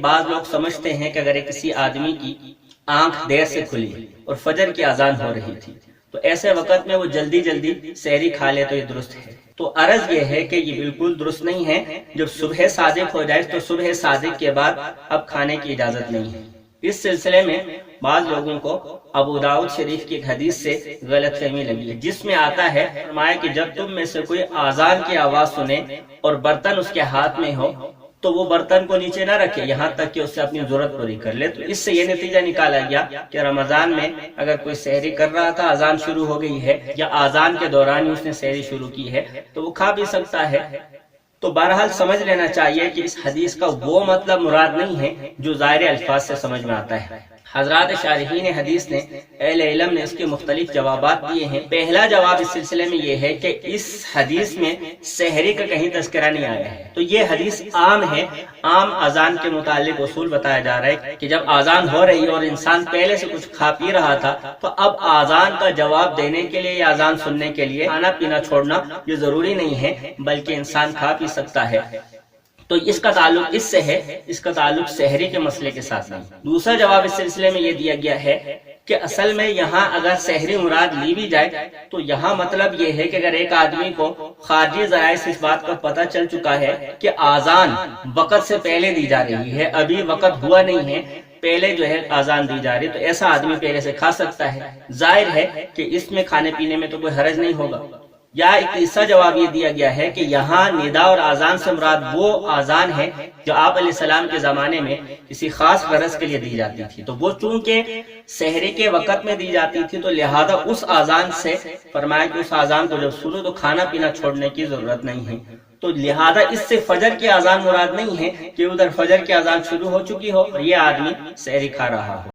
بعض لوگ سمجھتے ہیں کہ اگر کسی آدمی کی آنکھ دیر سے کھلی اور فجر کی اذان ہو رہی تھی تو ایسے وقت میں وہ جلدی جلدی سحری کھا لے تو یہ درست ہے۔ تو عرض یہ ہے کہ یہ بالکل درست نہیں ہے۔ جب صبح صادق ہو جائے تو صبح صادق کے بعد اب کھانے کی اجازت نہیں ہے۔ اس سلسلے میں بعض لوگوں کو ابو داؤد شریف کی ایک حدیث سے غلط فہمی لگی ہے، جس میں آتا ہے فرمایا کہ جب تم میں سے کوئی اذان کی آواز سنے اور برتن اس کے ہاتھ میں ہو تو وہ برتن کو نیچے نہ رکھے یہاں تک کہ اس سے اپنی ضرورت پوری کر لے۔ تو اس سے یہ نتیجہ نکالا گیا کہ رمضان میں اگر کوئی سحری کر رہا تھا، اذان شروع ہو گئی ہے یا اذان کے دوران ہی اس نے سحری شروع کی ہے تو وہ کھا بھی سکتا ہے۔ تو بہرحال سمجھ لینا چاہیے کہ اس حدیث کا وہ مطلب مراد نہیں ہے جو ظاہر الفاظ سے سمجھ میں آتا ہے۔ حضرات شارحین حدیث نے اہل علم نے اس کے مختلف جوابات دیے ہیں۔ پہلا جواب اس سلسلے میں یہ ہے کہ اس حدیث میں سحری کا کہیں تذکرہ نہیں آیا ہے، تو یہ حدیث عام ہے۔ عام اذان کے متعلق اصول بتایا جا رہا ہے کہ جب اذان ہو رہی اور انسان پہلے سے کچھ کھا پی رہا تھا تو اب اذان کا جواب دینے کے لیے یا اذان سننے کے لیے کھانا پینا چھوڑنا یہ ضروری نہیں ہے، بلکہ انسان کھا پی سکتا ہے۔ تو اس کا تعلق اس سے ہے، اس کا تعلق سحری کے مسئلے کے ساتھ نہیں۔ دوسرا جواب اس سلسلے میں یہ دیا گیا ہے کہ اصل میں یہاں اگر سحری مراد لی بھی جائے تو یہاں مطلب یہ ہے کہ اگر ایک آدمی کو خارجی ذرائع سے اس بات کا پتہ چل چکا ہے کہ اذان وقت سے پہلے دی جا رہی ہے، ابھی وقت ہوا نہیں ہے، پہلے جو ہے اذان دی جا رہی ہے، تو ایسا آدمی پہلے سے کھا سکتا ہے۔ ظاہر ہے کہ اس میں کھانے پینے میں تو کوئی حرج نہیں ہوگا۔ یا ایک تیسرا جواب یہ دیا گیا ہے کہ یہاں ندا اور اذان سے مراد وہ اذان ہے جو آپ علیہ السلام کے زمانے میں کسی خاص غرض کے لیے دی جاتی تھی، تو وہ چونکہ سحری کے وقت میں دی جاتی تھی تو لہذا اس اذان سے فرمایا کہ اس اذان کو جب سنو تو کھانا پینا چھوڑنے کی ضرورت نہیں ہے۔ تو لہذا اس سے فجر کی اذان مراد نہیں ہے کہ ادھر فجر کی اذان شروع ہو چکی ہو اور یہ آدمی سحری کھا رہا ہو۔